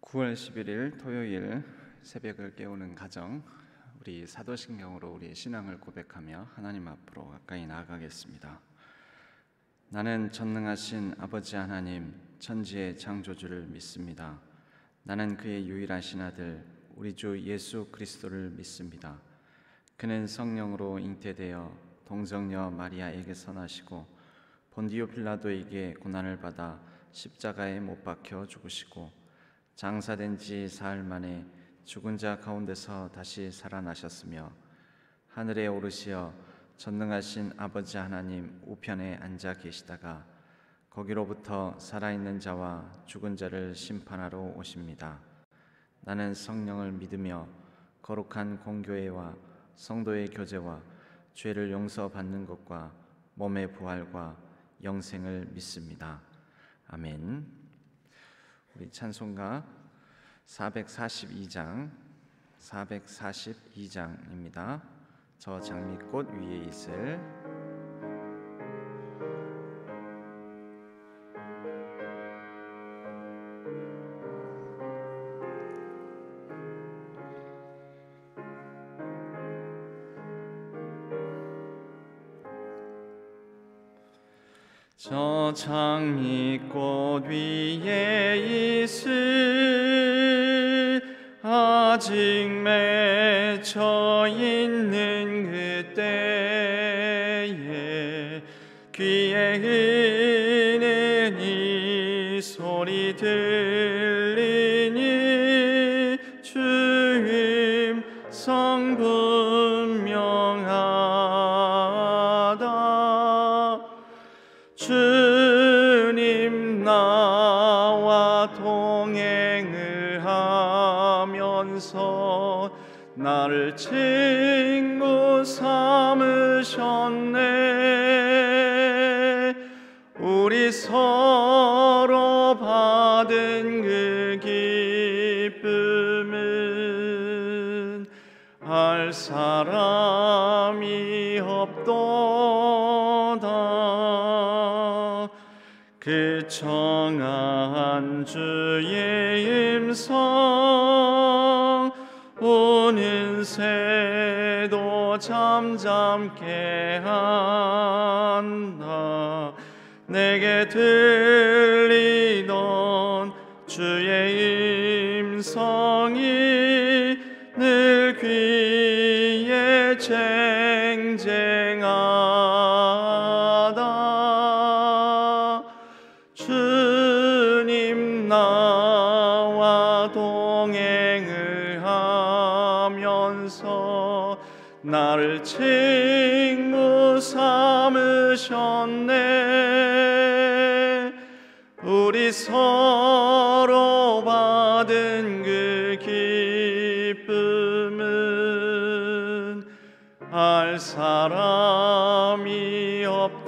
9월 11일 토요일 새벽을 깨우는 가정, 우리 사도신경으로 우리의 신앙을 고백하며 하나님 앞으로 가까이 나아가겠습니다. 나는 전능하신 아버지 하나님, 천지의 창조주를 믿습니다. 나는 그의 유일하신 아들 우리 주 예수 그리스도를 믿습니다. 그는 성령으로 잉태되어 동정녀 마리아에게서 나시고 본디오 빌라도에게 고난을 받아 십자가에 못 박혀 죽으시고 장사된 지 사흘 만에 죽은 자 가운데서 다시 살아나셨으며 하늘에 오르시어 전능하신 아버지 하나님 우편에 앉아 계시다가 거기로부터 살아있는 자와 죽은 자를 심판하러 오십니다. 나는 성령을 믿으며 거룩한 공교회와 성도의 교제와 죄를 용서받는 것과 몸의 부활과 영생을 믿습니다. 아멘. 우리 찬송가 442장입니다. 저 장미꽃 위에 있을. 저 장미꽃 위에 있을 아직 맺혀 있는 그때에 귀에 흐르는 이 소리 들리니 주님 성분명하다. 주님 나와 동행을 하면서 나를 친구 삼으셨네. 우리 서로 받은 그 기쁨은 알 사람이 없도다. 그 청아한 주의 음성 오는 새도 잠잠케 한다. 내게 들리던 주의 음성이 늘 귀에 쟁쟁하다. 주님 나와 동행을 하면서 나를 친구 삼으셨네. 우리 서로 받은 그 기쁨은 알 사람이 없도다.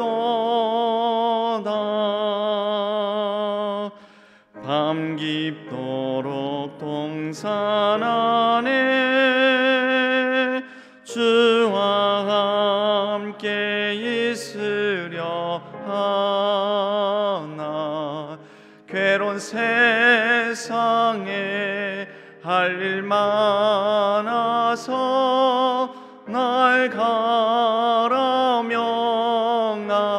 밤 깊도록 동산 안에 주와 함께 있으려 하나. 괴로운 세상에 할 일 많아서 날 가라 명하신다.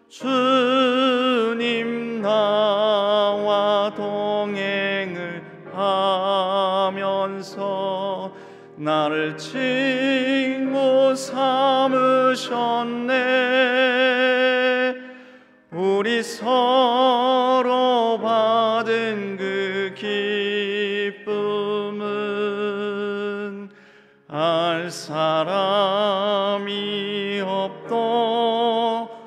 주님 나와 동행을 하면서 나를 친구 삼으셨네. 우리 서로 받은 그 기쁨은 알 사람이 없도다.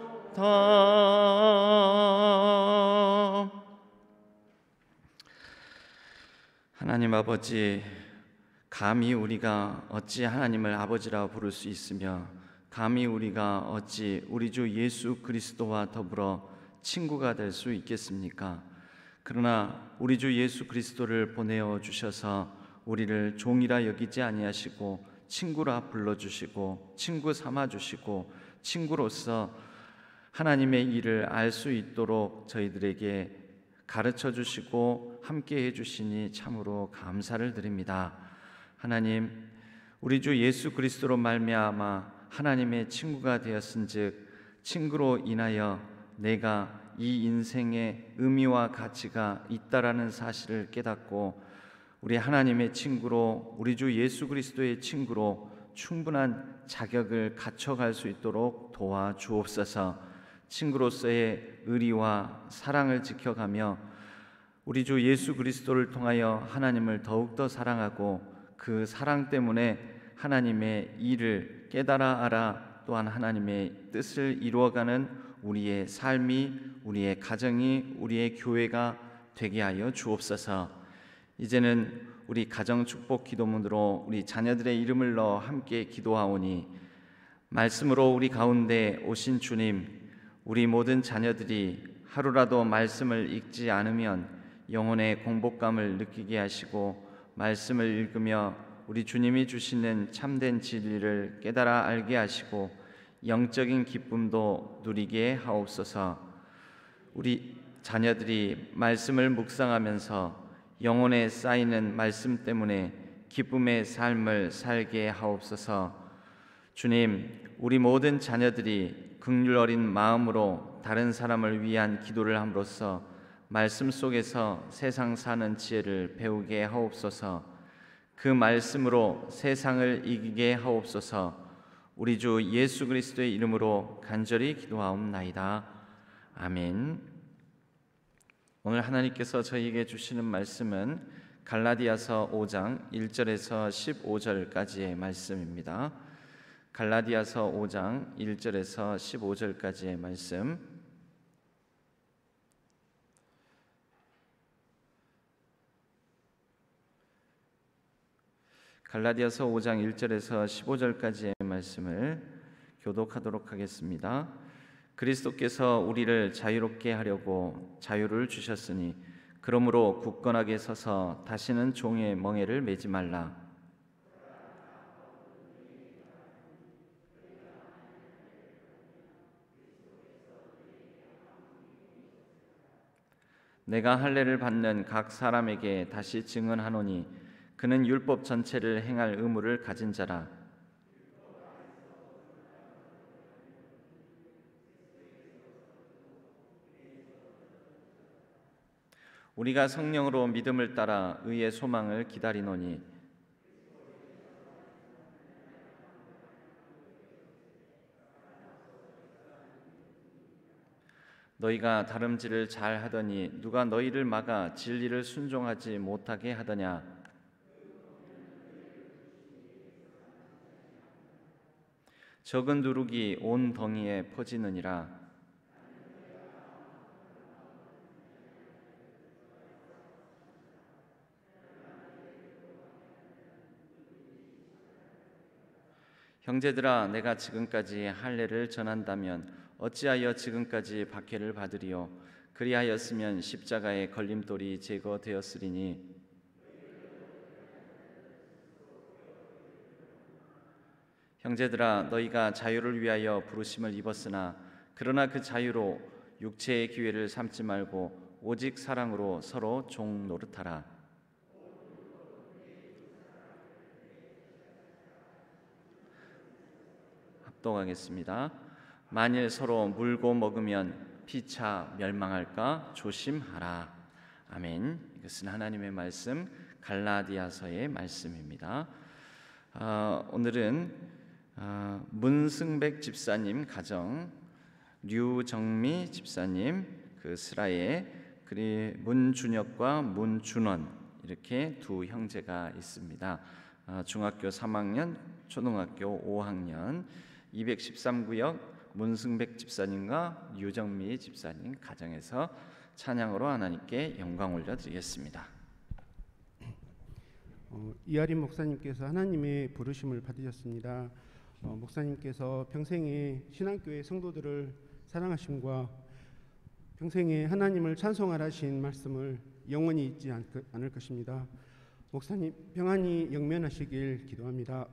하나님 아버지, 감히 우리가 어찌 하나님을 아버지라 부를 수 있으며 감히 우리가 어찌 우리 주 예수 그리스도와 더불어 친구가 될 수 있겠습니까? 그러나 우리 주 예수 그리스도를 보내어 주셔서 우리를 종이라 여기지 아니하시고 친구라 불러주시고 친구 삼아주시고 친구로서 하나님의 일을 알 수 있도록 저희들에게 가르쳐 주시고 함께 해 주시니 참으로 감사를 드립니다. 하나님, 우리 주 예수 그리스도로 말미암아 하나님의 친구가 되었은즉 친구로 인하여 내가 이 인생의 의미와 가치가 있다라는 사실을 깨닫고 우리 하나님의 친구로, 우리 주 예수 그리스도의 친구로 충분한 자격을 갖춰갈 수 있도록 도와주옵소서. 친구로서의 의리와 사랑을 지켜가며 우리 주 예수 그리스도를 통하여 하나님을 더욱더 사랑하고 그 사랑 때문에 하나님의 일을 깨달아 알아 또한 하나님의 뜻을 이루어가는 우리의 삶이, 우리의 가정이, 우리의 교회가 되게 하여 주옵소서. 이제는 우리 가정축복 기도문으로 우리 자녀들의 이름을 넣어 함께 기도하오니 말씀으로 우리 가운데 오신 주님, 우리 모든 자녀들이 하루라도 말씀을 읽지 않으면 영혼의 공복감을 느끼게 하시고 말씀을 읽으며 우리 주님이 주시는 참된 진리를 깨달아 알게 하시고 영적인 기쁨도 누리게 하옵소서. 우리 자녀들이 말씀을 묵상하면서 영혼에 쌓이는 말씀 때문에 기쁨의 삶을 살게 하옵소서. 주님, 우리 모든 자녀들이 긍휼 어린 마음으로 다른 사람을 위한 기도를 함으로써 말씀 속에서 세상 사는 지혜를 배우게 하옵소서. 그 말씀으로 세상을 이기게 하옵소서. 우리 주 예수 그리스도의 이름으로 간절히 기도하옵나이다. 아멘. 오늘 하나님께서 저희에게 주시는 말씀은 갈라디아서 5장 1절에서 15절까지의 말씀입니다. 갈라디아서 5장 1절에서 15절까지의 말씀. 갈라디아서 5장 1절에서 15절까지의 말씀을 교독하도록 하겠습니다. 그리스도께서 우리를 자유롭게 하려고 자유를 주셨으니 그러므로 굳건하게 서서 다시는 종의 멍에를 매지 말라. 내가 할례를 받는 각 사람에게 다시 증언하노니 그는 율법 전체를 행할 의무를 가진 자라. 우리가 성령으로 믿음을 따라 의의 소망을 기다리노니 너희가 다름질을 잘 하더니 누가 너희를 막아 진리를 순종하지 못하게 하더냐. 적은 누룩이 온 덩이에 퍼지느니라. 형제들아, 내가 지금까지 할례를 전한다면 어찌하여 지금까지 박해를 받으리요. 그리하였으면 십자가의 걸림돌이 제거되었으리니 형제들아, 너희가 자유를 위하여 부르심을 입었으나 그러나 그 자유로 육체의 기회를 삼지 말고 오직 사랑으로 서로 종 노릇하라. 합독하겠습니다. 만일 서로 물고 먹으면 피차 멸망할까 조심하라. 아멘. 이것은 하나님의 말씀 갈라디아서의 말씀입니다. 오늘은 문승백 집사님 가정, 류정미 집사님 그 슬하에 그리고 문준혁과 문준원 이렇게 두 형제가 있습니다. 중학교 3학년, 초등학교 5학년, 213구역 문승백 집사님과 유정미 집사님 가정에서 찬양으로 하나님께 영광 올려드리겠습니다. 이하림 목사님께서 하나님의 부르심을 받으셨습니다. 목사님께서 평생에 신앙교회 성도들을 사랑하심과 평생에 하나님을 찬송하라 하신 말씀을 영원히 잊지 않을 것입니다. 목사님 평안히 영면하시길 기도합니다.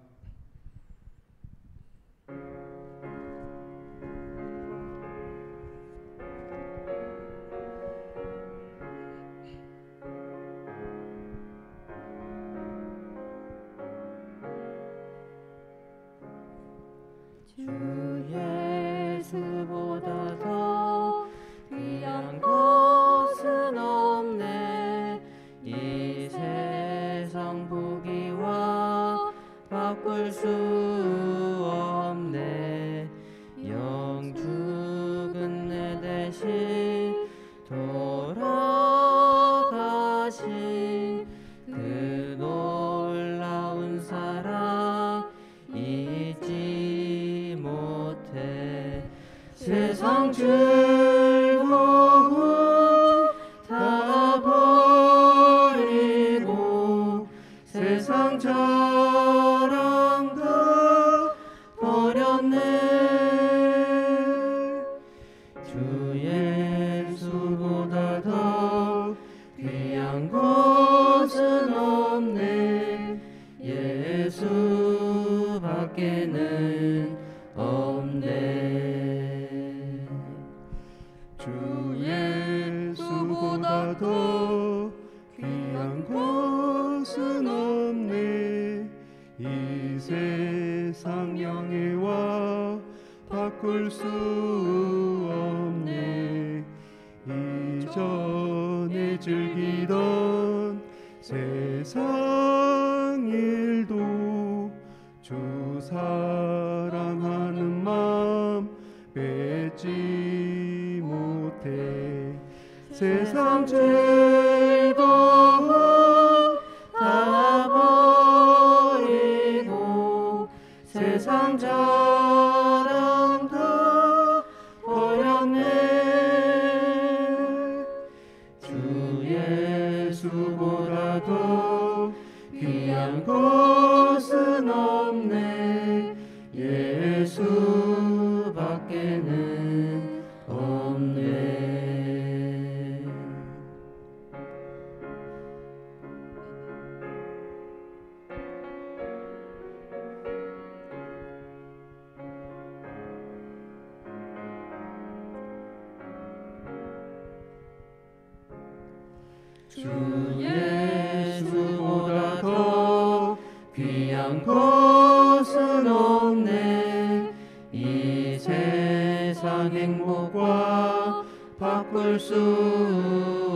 주 예수보다 더 귀한 것은 없네. 이 세상 보기와 바꿀 수 없네. 영 죽은 내 대신 돌아가신 그 놀라운 사랑 잊지 못해. 세상 즐거움 다 버리고 세상 자랑 다 버렸네. 주 예수보다 더 귀한 것은 없네. 예수밖에는 없네. 주 예수보다 더 귀한 것은 없네. 이 세상 명예와 바꿀 수 없네. 이전에 즐기던 세상 일도 주 사랑하는 마음 뺏지 못해. 세상 즐거움 다 버리고 세상 자랑 다 버렸네. 주 예수보다 더 귀한 것은 없네. 예수밖에는 없네. 주 예수보다 더 귀한 것은 없네. 이 세상 행복과 바꿀 수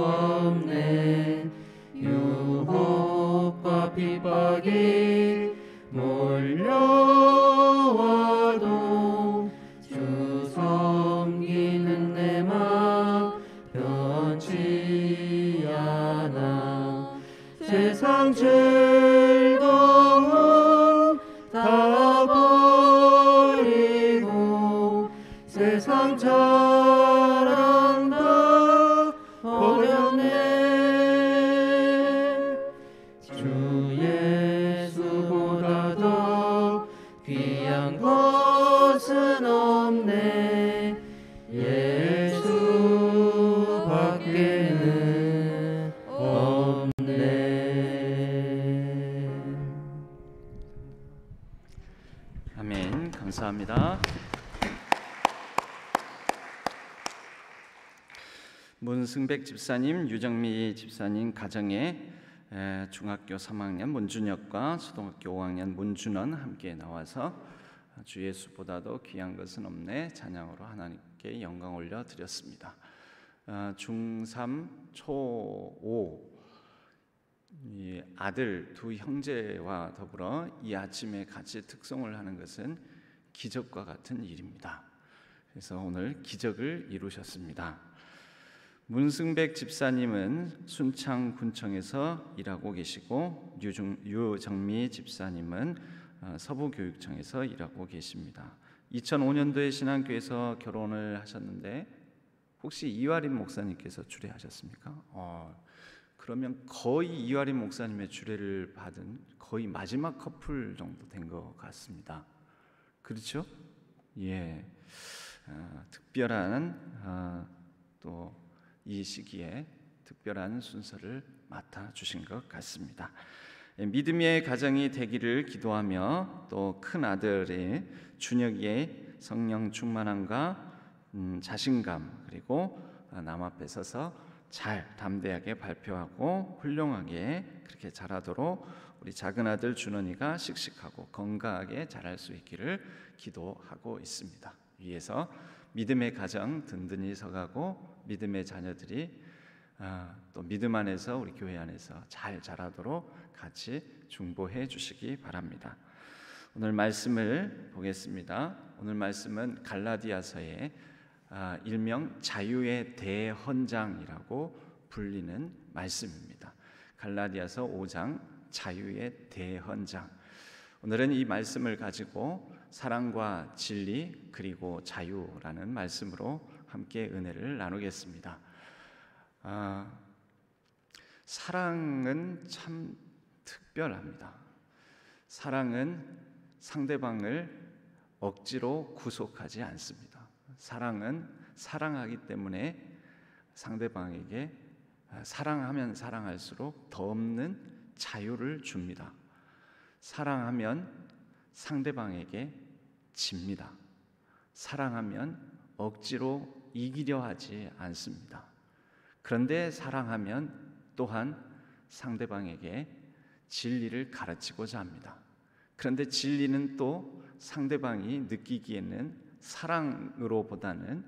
없네. 유혹과 핍박이 몰려와도 주 섬기는 내 맘 변치 않아. 세상 즐거움 다 버리고 세상 자랑 다 버렸네. 주 예수보다 더 귀한 것은 없네. 예수밖에는 없네. 아멘. 감사합니다. 문승백 집사님, 유정미 집사님 가정에 중학교 3학년 문준혁과 초등학교 5학년 문준원 함께 나와서 주 예수보다도 귀한 것은 없네 찬양으로 하나님께 영광 올려 드렸습니다. 중3 초5 이 아들 두 형제와 더불어 이 아침에 같이 특송을 하는 것은 기적과 같은 일입니다. 그래서 오늘 기적을 이루셨습니다. 문승백 집사님은 순창군청에서 일하고 계시고 유정미 집사님은 서부교육청에서 일하고 계십니다. 2005년도에 신앙교회에서 결혼을 하셨는데 혹시 이화림 목사님께서 주례하셨습니까? 그러면 거의 이화림 목사님의 주례를 받은 거의 마지막 커플 정도 된 것 같습니다. 그렇죠? 예, 특별한 또 이 시기에 특별한 순서를 맡아 주신 것 같습니다. 믿음의 가정이 되기를 기도하며 또 큰 아들의 준혁이의 성령 충만함과 자신감 그리고 남 앞에 서서 잘 담대하게 발표하고 훌륭하게 그렇게 자라도록 우리 작은 아들 준원이가 씩씩하고 건강하게 자랄 수 있기를 기도하고 있습니다. 위에서 믿음의 가정 든든히 서가고 믿음의 자녀들이 또 믿음 안에서 우리 교회 안에서 잘 자라도록 같이 중보해 주시기 바랍니다. 오늘 말씀을 보겠습니다. 오늘 말씀은 갈라디아서의 일명 자유의 대헌장이라고 불리는 말씀입니다. 갈라디아서 5장 자유의 대헌장. 오늘은 이 말씀을 가지고 사랑과 진리 그리고 자유라는 말씀으로 함께 은혜를 나누겠습니다. 사랑은 참 특별합니다. 사랑은 상대방을 억지로 구속하지 않습니다. 사랑은 사랑하기 때문에 상대방에게 사랑하면 사랑할수록 더 없는 자유를 줍니다. 사랑하면 상대방에게 집니다. 사랑하면 억지로 이기려 하지 않습니다. 그런데 사랑하면 또한 상대방에게 진리를 가르치고자 합니다. 그런데 진리는 또 상대방이 느끼기에는 사랑으로보다는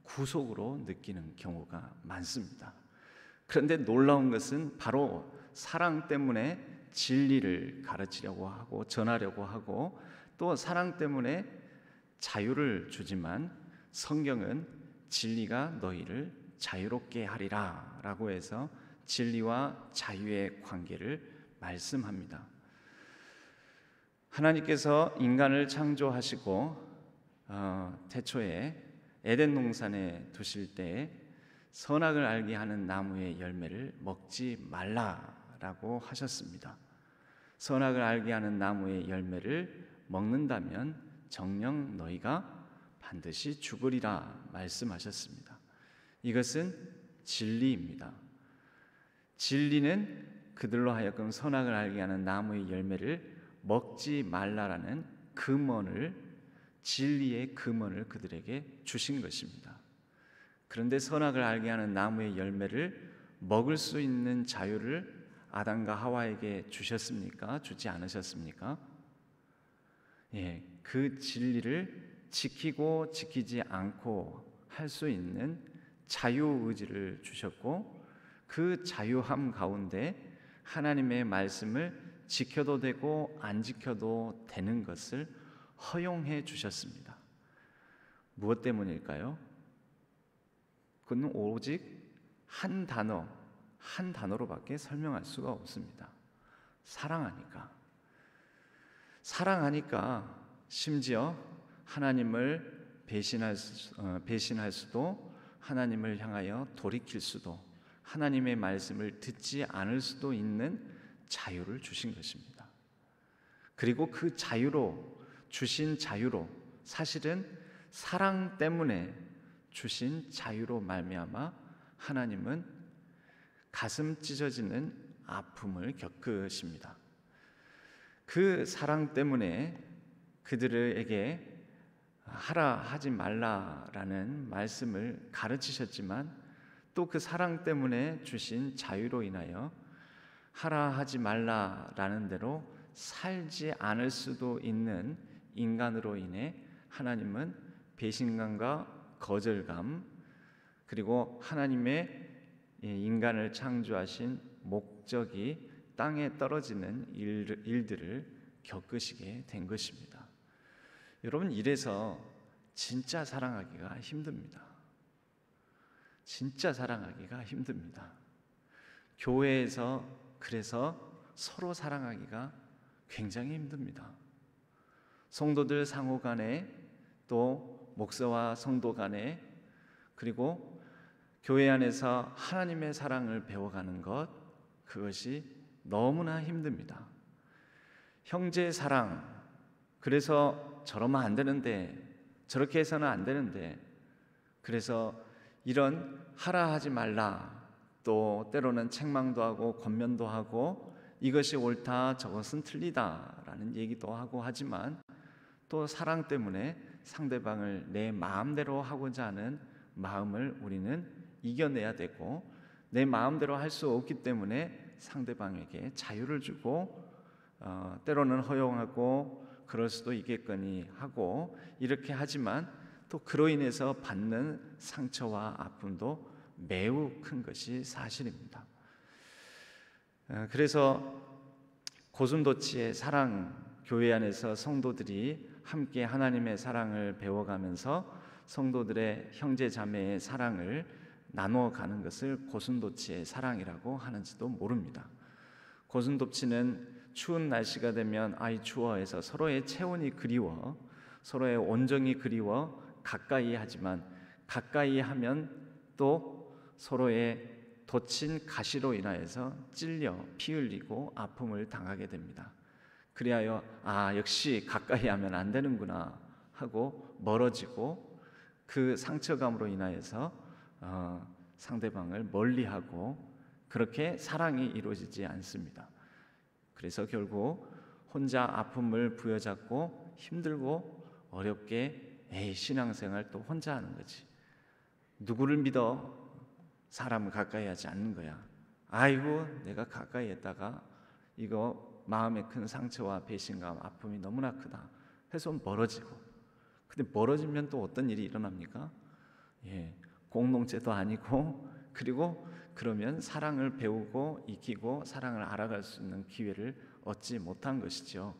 구속으로 느끼는 경우가 많습니다. 그런데 놀라운 것은 바로 사랑 때문에 진리를 가르치려고 하고 전하려고 하고 또 사랑 때문에 자유를 주지만 성경은 진리가 너희를 자유롭게 하리라 라고 해서 진리와 자유의 관계를 말씀합니다. 하나님께서 인간을 창조하시고 태초에 에덴 동산에 두실 때 선악을 알게 하는 나무의 열매를 먹지 말라라고 하셨습니다. 선악을 알게 하는 나무의 열매를 먹는다면 정녕 너희가 반드시 죽으리라 말씀하셨습니다. 이것은 진리입니다. 진리는 그들로 하여금 선악을 알게 하는 나무의 열매를 먹지 말라라는 금언을, 진리의 금언을 그들에게 주신 것입니다. 그런데 선악을 알게 하는 나무의 열매를 먹을 수 있는 자유를 아담과 하와에게 주셨습니까? 주지 않으셨습니까? 예, 그 진리를 지키고 지키지 않고 할 수 있는 자유의지를 주셨고 그 자유함 가운데 하나님의 말씀을 지켜도 되고 안 지켜도 되는 것을 허용해 주셨습니다. 무엇 때문일까요? 그건 오직 한 단어로밖에 설명할 수가 없습니다. 사랑하니까. 사랑하니까 심지어 하나님을 배신할 수도, 하나님을 향하여 돌이킬 수도, 하나님의 말씀을 듣지 않을 수도 있는 자유를 주신 것입니다. 그리고 그 자유로, 주신 자유로, 사실은 사랑 때문에 주신 자유로 말미암아 하나님은 가슴 찢어지는 아픔을 겪으십니다. 그 사랑 때문에 그들에게 하라 하지 말라라는 말씀을 가르치셨지만 또 그 사랑 때문에 주신 자유로 인하여 하라 하지 말라라는 대로 살지 않을 수도 있는 인간으로 인해 하나님은 배신감과 거절감 그리고 하나님의 인간을 창조하신 목적이 땅에 떨어지는 일들을 겪으시게 된 것입니다. 여러분, 이래서 진짜 사랑하기가 힘듭니다. 진짜 사랑하기가 힘듭니다. 교회에서 그래서 서로 사랑하기가 굉장히 힘듭니다. 성도들 상호 간에 또 목사와 성도 간에 그리고 교회 안에서 하나님의 사랑을 배워가는 것, 그것이 너무나 힘듭니다. 형제 사랑, 그래서 저러면 안 되는데, 저렇게 해서는 안 되는데, 그래서 이런 하라 하지 말라, 또 때로는 책망도 하고 권면도 하고 이것이 옳다, 저것은 틀리다라는 얘기도 하고 하지만 또 사랑 때문에 상대방을 내 마음대로 하고자 하는 마음을 우리는 이겨내야 되고 내 마음대로 할 수 없기 때문에 상대방에게 자유를 주고 때로는 허용하고 그럴 수도 있겠거니 하고 이렇게 하지만 또 그로 인해서 받는 상처와 아픔도 매우 큰 것이 사실입니다. 그래서 고슴도치의 사랑, 교회 안에서 성도들이 함께 하나님의 사랑을 배워가면서 성도들의 형제 자매의 사랑을 나눠가는 것을 고슴도치의 사랑이라고 하는지도 모릅니다. 고슴도치는 추운 날씨가 되면 아이 추워 해서 서로의 체온이 그리워, 서로의 온정이 그리워 가까이 하지만 가까이 하면 또 서로의 돋친 가시로 인하여서 찔려 피 흘리고 아픔을 당하게 됩니다. 그리하여 역시 가까이 하면 안 되는구나 하고 멀어지고 그 상처감으로 인하여서 상대방을 멀리하고 그렇게 사랑이 이루어지지 않습니다. 그래서 결국 혼자 아픔을 부여잡고 힘들고 어렵게 신앙생활 또 혼자 하는 거지. 누구를 믿어 사람을 가까이 하지 않는 거야. 아이고 내가 가까이 했다가 이거 마음에 큰 상처와 배신감, 아픔이 너무나 크다 해서 멀어지고, 근데 멀어지면 또 어떤 일이 일어납니까? 공동체도 아니고, 그리고 그러면 사랑을 배우고 익히고 사랑을 알아갈 수 있는 기회를 얻지 못한 것이죠.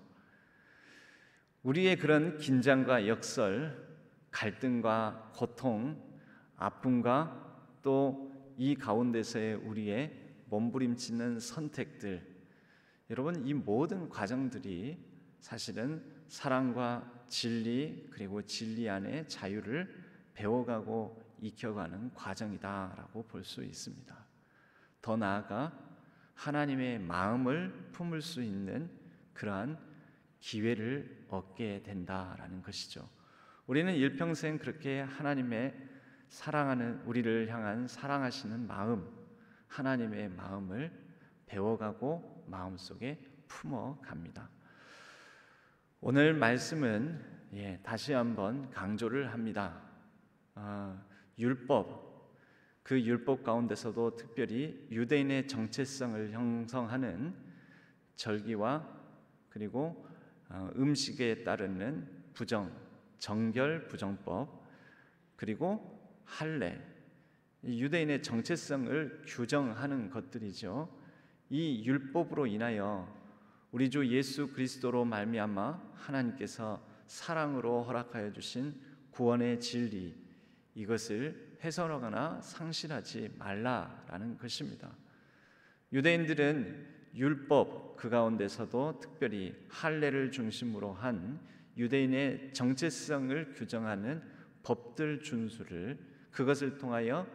우리의 그런 긴장과 역설, 갈등과 고통, 아픔과 또 이 가운데서의 우리의 몸부림치는 선택들, 여러분 이 모든 과정들이 사실은 사랑과 진리 그리고 진리 안에 자유를 배워가고 익혀가는 과정이다라고 볼 수 있습니다. 더 나아가 하나님의 마음을 품을 수 있는 그러한 기회를 얻게 된다라는 것이죠. 우리는 일평생 그렇게 하나님의 사랑하는, 우리를 향한 사랑하시는 마음, 하나님의 마음을 배워가고 마음속에 품어갑니다. 오늘 말씀은 다시 한번 강조를 합니다. 율법, 그 율법 가운데서도 특별히 유대인의 정체성을 형성하는 절기와 그리고 음식에 따르는 부정, 정결 부정법, 그리고 할례, 유대인의 정체성을 규정하는 것들이죠. 이 율법으로 인하여 우리 주 예수 그리스도로 말미암아 하나님께서 사랑으로 허락하여 주신 구원의 진리, 이것을 훼손하거나 상실하지 말라라는 것입니다. 유대인들은 율법 그 가운데서도 특별히 할례를 중심으로 한 유대인의 정체성을 규정하는 법들 준수를, 그것을 통하여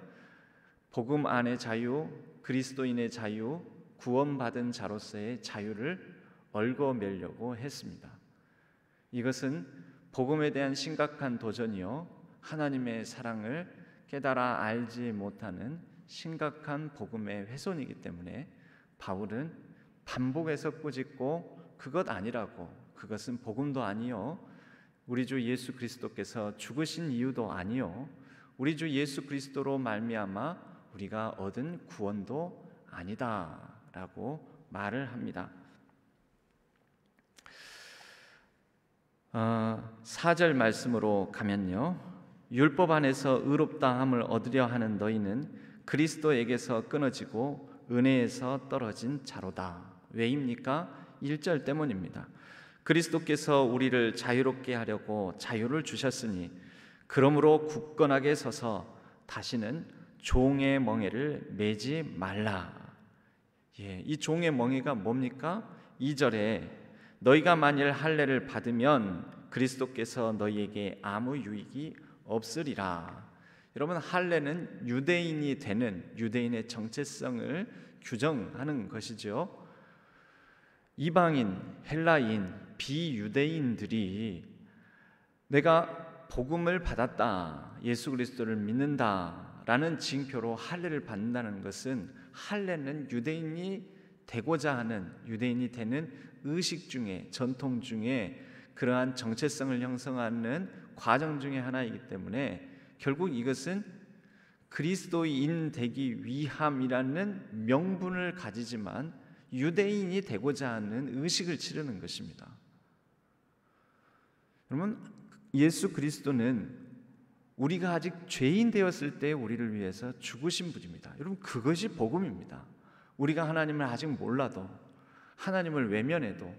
복음 안의 자유, 그리스도인의 자유, 구원받은 자로서의 자유를 얽어매려고 했습니다. 이것은 복음에 대한 심각한 도전이요, 하나님의 사랑을 깨달아 알지 못하는 심각한 복음의 훼손이기 때문에 바울은 반복해서 꾸짖고 그것 아니라고, 그것은 복음도 아니요, 우리 주 예수 그리스도께서 죽으신 이유도 아니요, 우리 주 예수 그리스도로 말미암아 우리가 얻은 구원도 아니다라고 말을 합니다. 4절 말씀으로 가면요, 율법 안에서 의롭다함을 얻으려 하는 너희는 그리스도에게서 끊어지고 은혜에서 떨어진 자로다. 왜입니까? 1절 때문입니다. 그리스도께서 우리를 자유롭게 하려고 자유를 주셨으니 그러므로 굳건하게 서서 다시는 종의 멍에를 매지 말라. 이 종의 멍에가 뭡니까? 2절에 너희가 만일 할례를 받으면 그리스도께서 너희에게 아무 유익이 없으리라. 여러분, 할례는 유대인이 되는, 유대인의 정체성을 규정하는 것이죠. 이방인, 헬라인, 비유대인들이 내가 복음을 받았다, 예수 그리스도를 믿는다라는 징표로 할례를 받는다는 것은, 할례는 유대인이 되고자 하는, 유대인이 되는 의식 중에, 전통 중에 그러한 정체성을 형성하는 과정 중에 하나이기 때문에 결국 이것은 그리스도인 되기 위함이라는 명분을 가지지만 유대인이 되고자 하는 의식을 치르는 것입니다. 여러분, 예수 그리스도는 우리가 아직 죄인 되었을 때 우리를 위해서 죽으신 분입니다. 여러분, 그것이 복음입니다. 우리가 하나님을 아직 몰라도, 하나님을 외면해도,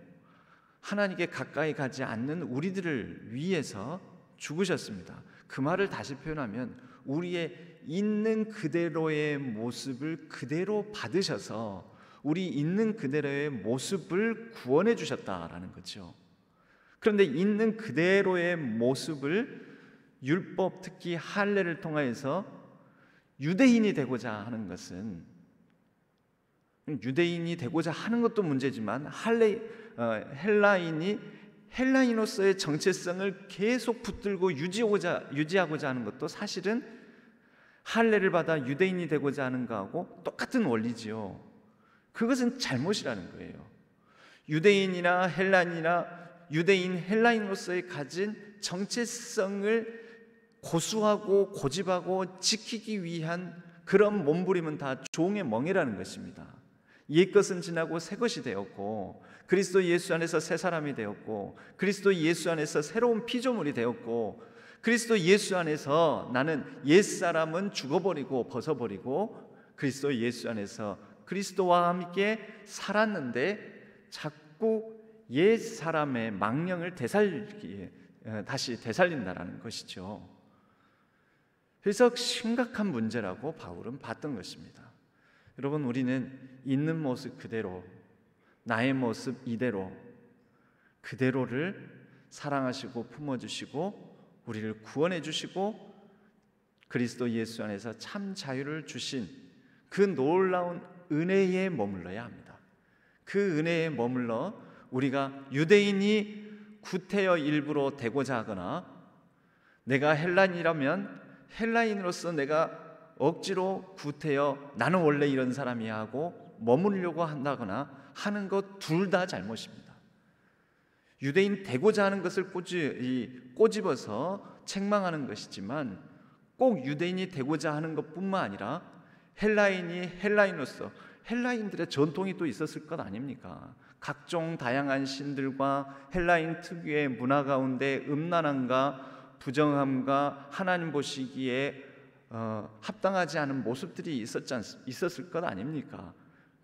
하나님께 가까이 가지 않는 우리들을 위해서 죽으셨습니다. 그 말을 다시 표현하면 우리의 있는 그대로의 모습을 그대로 받으셔서 우리 있는 그대로의 모습을 구원해 주셨다라는 거죠. 그런데 있는 그대로의 모습을 율법, 특히 할례를 통하여서 유대인이 되고자 하는 것은, 유대인이 되고자 하는 것도 문제지만 헬라인이 헬라인으로서의 정체성을 계속 붙들고 유지하고자 하는 것도 사실은 할례를 받아 유대인이 되고자 하는 것하고 똑같은 원리지요. 그것은 잘못이라는 거예요. 유대인이나 유대인 헬라인으로서의 가진 정체성을 고수하고 고집하고 지키기 위한 그런 몸부림은 다 종의 멍에라는 것입니다. 옛 것은 지나고 새 것이 되었고, 그리스도 예수 안에서 새 사람이 되었고, 그리스도 예수 안에서 새로운 피조물이 되었고, 그리스도 예수 안에서 나는 옛 사람은 죽어버리고 벗어버리고 그리스도 예수 안에서 그리스도와 함께 살았는데 자꾸 옛 사람의 망령을 다시 되살린다라는 것이죠. 그래서 심각한 문제라고 바울은 봤던 것입니다. 여러분, 우리는 있는 모습 그대로, 나의 모습 이대로, 그대로를 사랑하시고 품어주시고 우리를 구원해 주시고 그리스도 예수 안에서 참 자유를 주신 그 놀라운 은혜에 머물러야 합니다. 그 은혜에 머물러 우리가 유대인이 구태여 일부러 되고자 하거나, 내가 헬라인이라면 헬라인으로서 내가 억지로 구태여 나는 원래 이런 사람이야 하고 머무르려고 한다거나 하는 것 둘 다 잘못입니다. 유대인 되고자 하는 것을 꼬집어서 책망하는 것이지만, 꼭 유대인이 되고자 하는 것뿐만 아니라 헬라인이 헬라인으로서, 헬라인들의 전통이 또 있었을 것 아닙니까? 각종 다양한 신들과 헬라인 특유의 문화 가운데 음란함과 부정함과 하나님 보시기에 합당하지 않은 모습들이 있었을 것 아닙니까?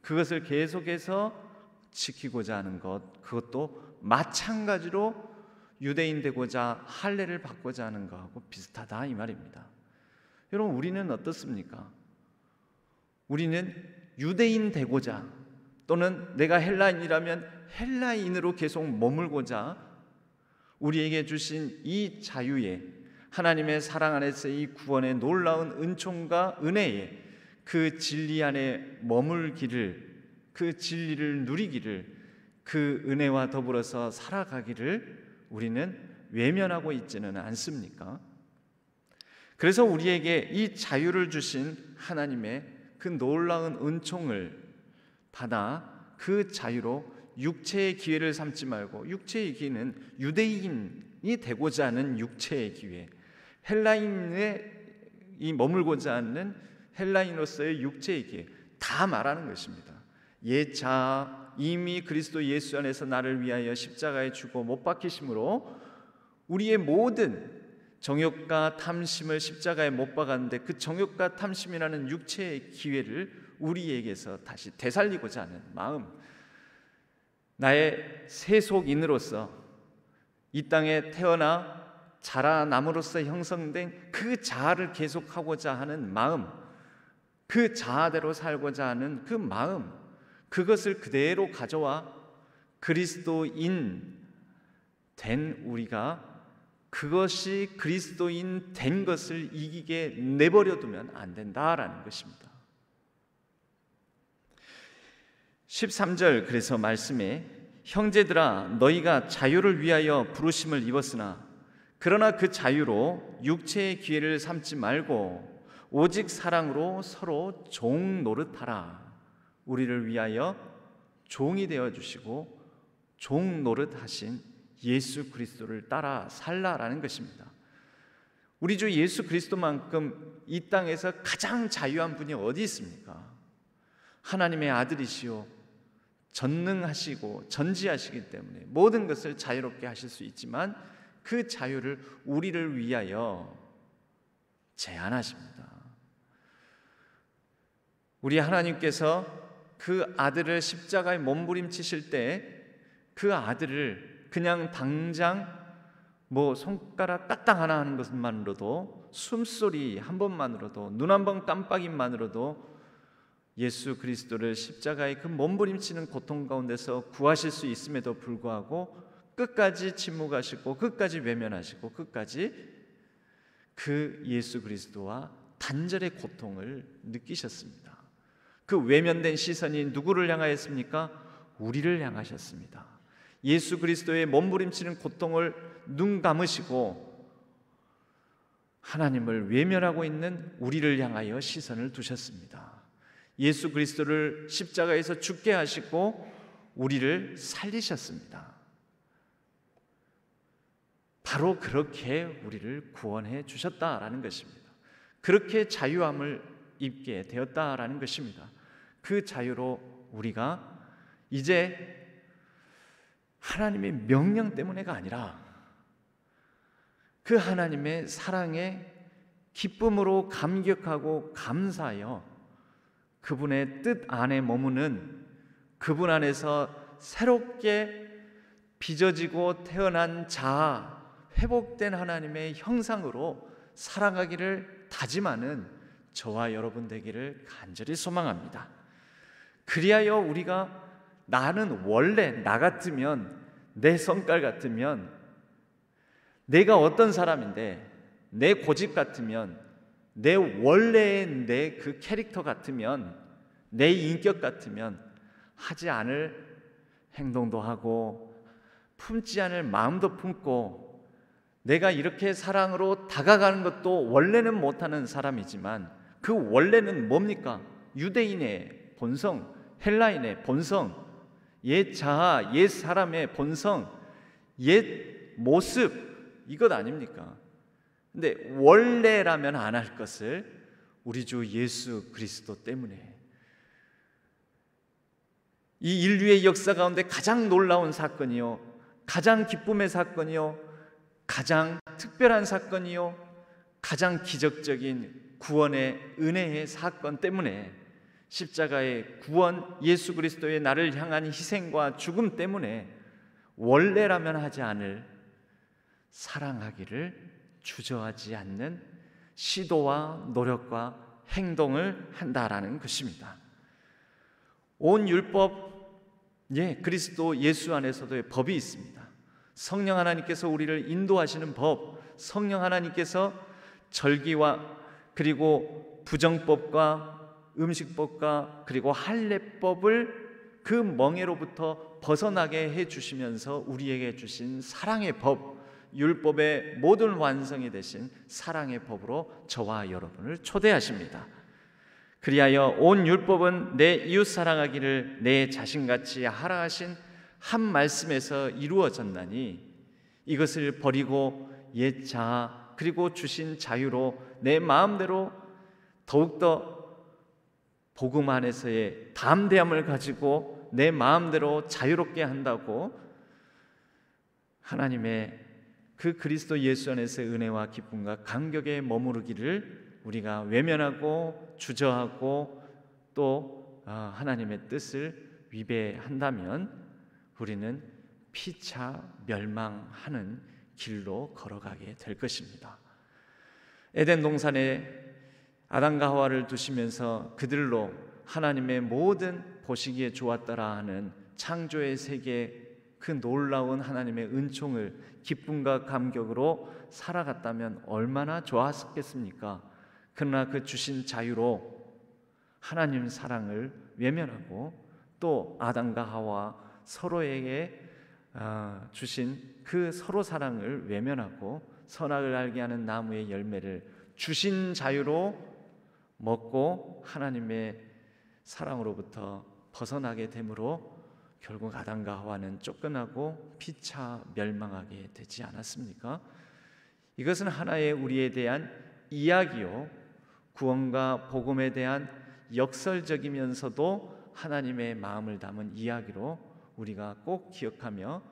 그것을 계속해서 지키고자 하는 것, 그것도 마찬가지로 유대인 되고자 할례를 받고자 하는 것하고 비슷하다 이 말입니다. 여러분, 우리는 어떻습니까? 우리는 유대인 되고자, 또는 내가 헬라인이라면 헬라인으로 계속 머물고자 우리에게 주신 이 자유에, 하나님의 사랑 안에서 이 구원의 놀라운 은총과 은혜에, 그 진리 안에 머물기를, 그 진리를 누리기를, 그 은혜와 더불어서 살아가기를 우리는 외면하고 있지는 않습니까? 그래서 우리에게 이 자유를 주신 하나님의 그 놀라운 은총을 받아 그 자유로 육체의 기회를 삼지 말고, 육체의 기회는 유대인이 되고자 하는 육체의 기회, 헬라인에 머물고자 하는 헬라인으로서의 육체의 기회, 다 말하는 것입니다. 옛 자아, 이미 그리스도 예수 안에서 나를 위하여 십자가에 죽어 못 박히심으로 우리의 모든 정욕과 탐심을 십자가에 못 박았는데, 그 정욕과 탐심이라는 육체의 기회를 우리에게서 다시 되살리고자 하는 마음, 나의 세속인으로서 이 땅에 태어나 자라남으로써 형성된 그 자아를 계속하고자 하는 마음, 그 자아대로 살고자 하는 그 마음, 그것을 그대로 가져와 그리스도인 된 우리가 그것이 그리스도인 된 것을 이기게 내버려 두면 안 된다라는 것입니다. 13절 그래서 말씀에, 형제들아 너희가 자유를 위하여 부르심을 입었으나 그러나 그 자유로 육체의 기회를 삼지 말고 오직 사랑으로 서로 종 노릇하라. 우리를 위하여 종이 되어 주시고 종 노릇하신 예수 그리스도를 따라 살라라는 것입니다. 우리 주 예수 그리스도만큼 이 땅에서 가장 자유한 분이 어디 있습니까? 하나님의 아들이시오 전능하시고 전지하시기 때문에 모든 것을 자유롭게 하실 수 있지만 그 자유를 우리를 위하여 제한하십니다. 우리 하나님께서 그 아들을 십자가에 몸부림치실 때 그 아들을 그냥 당장 손가락 까딱 하나 하는 것만으로도, 숨소리 한 번만으로도, 눈 한 번 깜빡임만으로도 예수 그리스도를 십자가의 그 몸부림치는 고통 가운데서 구하실 수 있음에도 불구하고 끝까지 침묵하시고 끝까지 외면하시고 끝까지 그 예수 그리스도와 단절의 고통을 느끼셨습니다. 그 외면된 시선이 누구를 향하였습니까? 우리를 향하셨습니다. 예수 그리스도의 몸부림치는 고통을 눈 감으시고 하나님을 외면하고 있는 우리를 향하여 시선을 두셨습니다. 예수 그리스도를 십자가에서 죽게 하시고 우리를 살리셨습니다. 바로 그렇게 우리를 구원해 주셨다라는 것입니다. 그렇게 자유함을 입게 되었다라는 것입니다. 그 자유로 우리가 이제 하나님의 명령 때문에가 아니라 그 하나님의 사랑에 기쁨으로 감격하고 감사하여 그분의 뜻 안에 머무는 그분 안에서 새롭게 빚어지고 태어난 자아, 회복된 하나님의 형상으로 살아가기를 다짐하는 저와 여러분 되기를 간절히 소망합니다. 그리하여 우리가 나는 원래 나 같으면, 내 성깔 같으면, 내가 어떤 사람인데 내 고집 같으면, 내 원래의 내 그 캐릭터 같으면, 내 인격 같으면 하지 않을 행동도 하고 품지 않을 마음도 품고 내가 이렇게 사랑으로 다가가는 것도 원래는 못하는 사람이지만 그 원래는 뭡니까? 유대인의 본성, 헬라인의 본성, 옛 자아, 옛 사람의 본성, 옛 모습, 이것 아닙니까? 근데 원래라면 안 할 것을 우리 주 예수 그리스도 때문에, 이 인류의 역사 가운데 가장 놀라운 사건이요, 가장 기쁨의 사건이요, 가장 특별한 사건이요, 가장 기적적인 구원의 은혜의 사건 때문에, 십자가의 구원, 예수 그리스도의 나를 향한 희생과 죽음 때문에 원래라면 하지 않을 사랑하기를 주저하지 않는 시도와 노력과 행동을 한다라는 것입니다. 온 율법, 그리스도 예수 안에서도 법이 있습니다. 성령 하나님께서 우리를 인도하시는 법, 성령 하나님께서 절기와 그리고 부정법과 음식법과 그리고 할례법을 그 멍에로부터 벗어나게 해주시면서 우리에게 주신 사랑의 법, 율법의 모든 완성이 되신 사랑의 법으로 저와 여러분을 초대하십니다. 그리하여 온 율법은 내 이웃 사랑하기를 내 자신같이 하라 하신 한 말씀에서 이루어졌나니 이것을 버리고 옛 자아 그리고 주신 자유로 내 마음대로 더욱더 복음 안에서의 담대함을 가지고 내 마음대로 자유롭게 한다고 하나님의 그 그리스도 예수 안에서의 은혜와 기쁨과 감격에 머무르기를 우리가 외면하고 주저하고 또 하나님의 뜻을 위배한다면 우리는 피차 멸망하는 길로 걸어가게 될 것입니다. 에덴 동산에 아담과 하와를 두시면서 그들로 하나님의 모든 보시기에 좋았더라 하는 창조의 세계, 그 놀라운 하나님의 은총을 기쁨과 감격으로 살아갔다면 얼마나 좋았겠습니까? 그러나 그 주신 자유로 하나님 사랑을 외면하고 또 아담과 하와 서로에게 주신 그 서로 사랑을 외면하고 선악을 알게 하는 나무의 열매를 주신 자유로 먹고 하나님의 사랑으로부터 벗어나게 되므로 결국 아담과 하와는 쫓겨나고 피차 멸망하게 되지 않았습니까? 이것은 하나의 우리에 대한 이야기요, 구원과 복음에 대한 역설적이면서도 하나님의 마음을 담은 이야기로 우리가 꼭 기억하며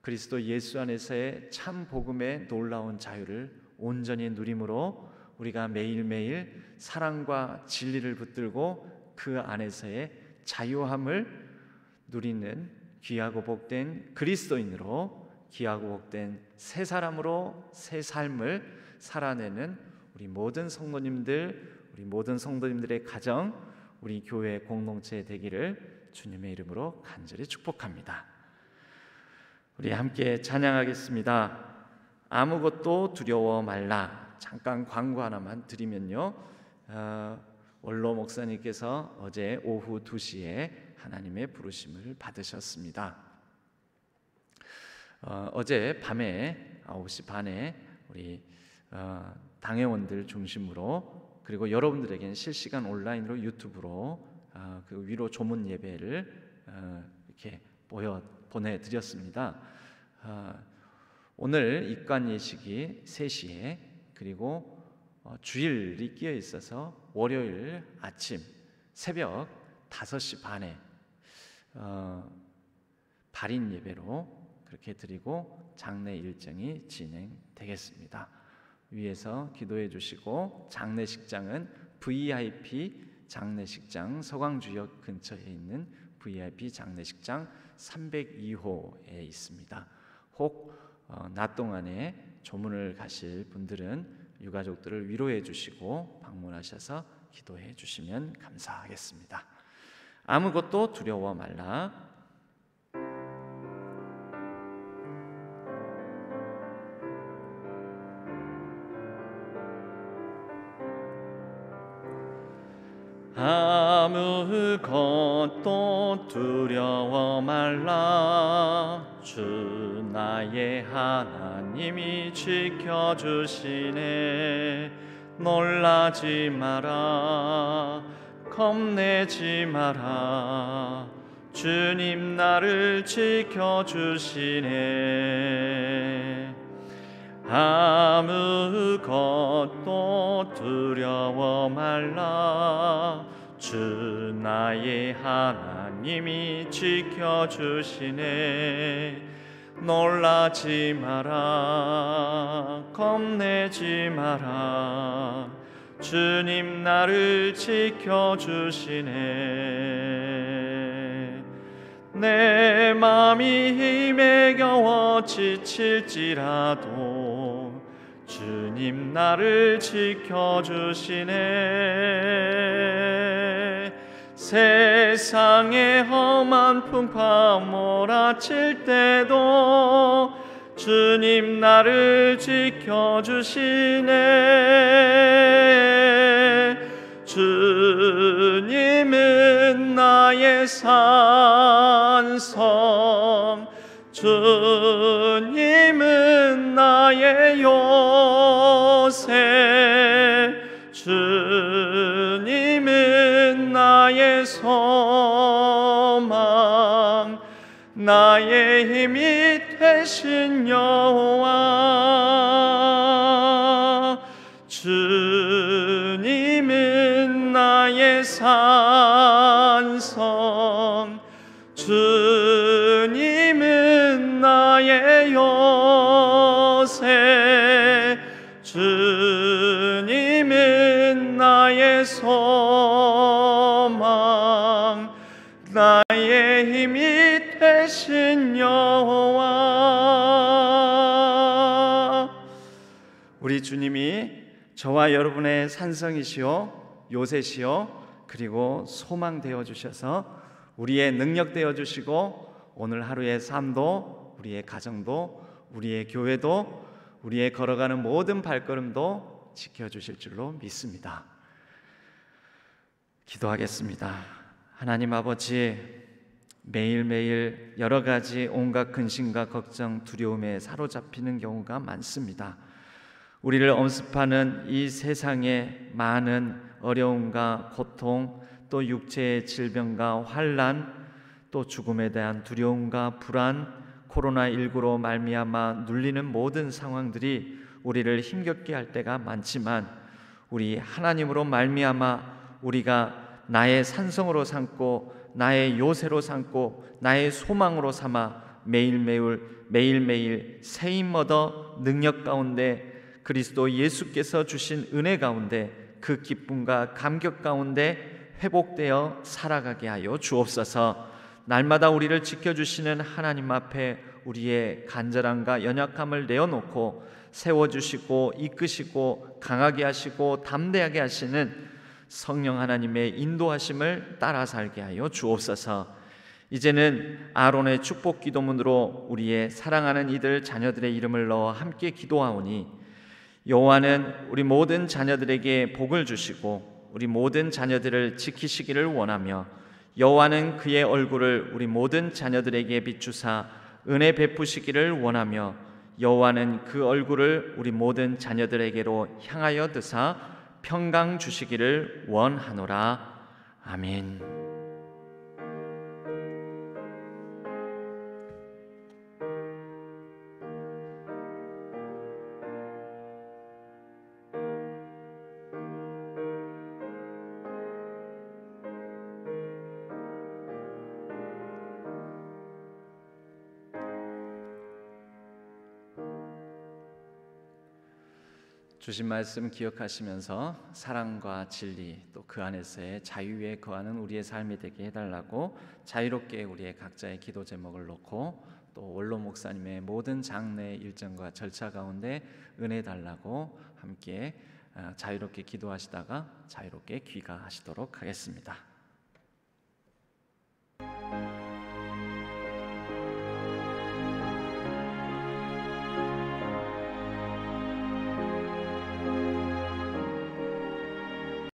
그리스도 예수 안에서의 참 복음의 놀라운 자유를 온전히 누림으로 우리가 매일매일 사랑과 진리를 붙들고 그 안에서의 자유함을 누리는 귀하고 복된 그리스도인으로, 귀하고 복된 새 사람으로 새 삶을 살아내는 우리 모든 성도님들의 가정, 우리 교회 공동체 되기를 주님의 이름으로 간절히 축복합니다. 우리 함께 찬양하겠습니다. 아무것도 두려워 말라. 잠깐 광고 하나만 드리면요, 원로 목사님께서 어제 오후 2시에 하나님의 부르심을 받으셨습니다. 어제 밤에 9시 반에 우리 당회원들 중심으로, 그리고 여러분들에게는 실시간 온라인으로 유튜브로 그 위로 조문 예배를 이렇게 보내드렸습니다. 오늘 입관 예식이 3시에, 그리고 주일이 끼어 있어서 월요일 아침 새벽 5시 반에 발인 예배로 그렇게 드리고 장례 일정이 진행되겠습니다. 위에서 기도해 주시고, 장례식장은 VIP 장례식장, 서광주역 근처에 있는 VIP 장례식장 302호에 있습니다. 혹 낮 동안에 조문을 가실 분들은 유가족들을 위로해 주시고 방문하셔서 기도해 주시면 감사하겠습니다. 아무것도 두려워 말라. 아무것도 두려워 말라. 주 나의 하나님이 지켜주시네. 놀라지 마라. 겁내지 마라. 주님 나를 지켜주시네. 아무것도 두려워 말라. 주 나의 하나님이 지켜주시네. 놀라지 마라. 겁내지 마라. 주님 나를 지켜주시네. 내 맘이 힘에 겨워 지칠지라도 주님 나를 지켜주시네. 세상의 험한 풍파 몰아칠 때도 주님 나를 지켜주시네. 주님은 나의 산성, 주님은 나의 요새, 주님은 나의 소망, 나의 힘이 되신 여호와. 주님은 나의 산성, 주님은 나의 요새, 주님은 나의 소망, 나의 힘이 되신 여호와. 우리 주님이 저와 여러분의 산성이시요 요새시요 그리고 소망 되어 주셔서 우리의 능력 되어 주시고, 오늘 하루의 삶도, 우리의 가정도, 우리의 교회도, 우리의 걸어가는 모든 발걸음도 지켜주실 줄로 믿습니다. 기도하겠습니다. 하나님 아버지, 매일매일 여러 가지 온갖 근심과 걱정, 두려움에 사로잡히는 경우가 많습니다. 우리를 엄습하는 이 세상의 많은 어려움과 고통, 또 육체의 질병과 환난, 또 죽음에 대한 두려움과 불안, 코로나19로 말미암아 눌리는 모든 상황들이 우리를 힘겹게 할 때가 많지만 우리 하나님으로 말미암아 우리가 나의 산성으로 삼고 나의 요새로 삼고 나의 소망으로 삼아 매일매일 새힘 얻어 능력 가운데 그리스도 예수께서 주신 은혜 가운데 그 기쁨과 감격 가운데 회복되어 살아가게 하여 주옵소서. 날마다 우리를 지켜주시는 하나님 앞에 우리의 간절함과 연약함을 내어놓고 세워주시고 이끄시고 강하게 하시고 담대하게 하시는 성령 하나님의 인도하심을 따라 살게 하여 주옵소서. 이제는 아론의 축복 기도문으로 우리의 사랑하는 이들 자녀들의 이름을 넣어 함께 기도하오니 여호와는 우리 모든 자녀들에게 복을 주시고 우리 모든 자녀들을 지키시기를 원하며 여호와는 그의 얼굴을 우리 모든 자녀들에게 비추사 은혜 베푸시기를 원하며 여호와는 그 얼굴을 우리 모든 자녀들에게로 향하여 드사 평강 주시기를 원하노라. 아멘. 주신 말씀 기억하시면서 사랑과 진리 또 그 안에서의 자유에 거하는 우리의 삶이 되게 해달라고 자유롭게 우리의 각자의 기도 제목을 놓고 또 원로 목사님의 모든 장례 일정과 절차 가운데 은혜 달라고 함께 자유롭게 기도하시다가 자유롭게 귀가하시도록 하겠습니다.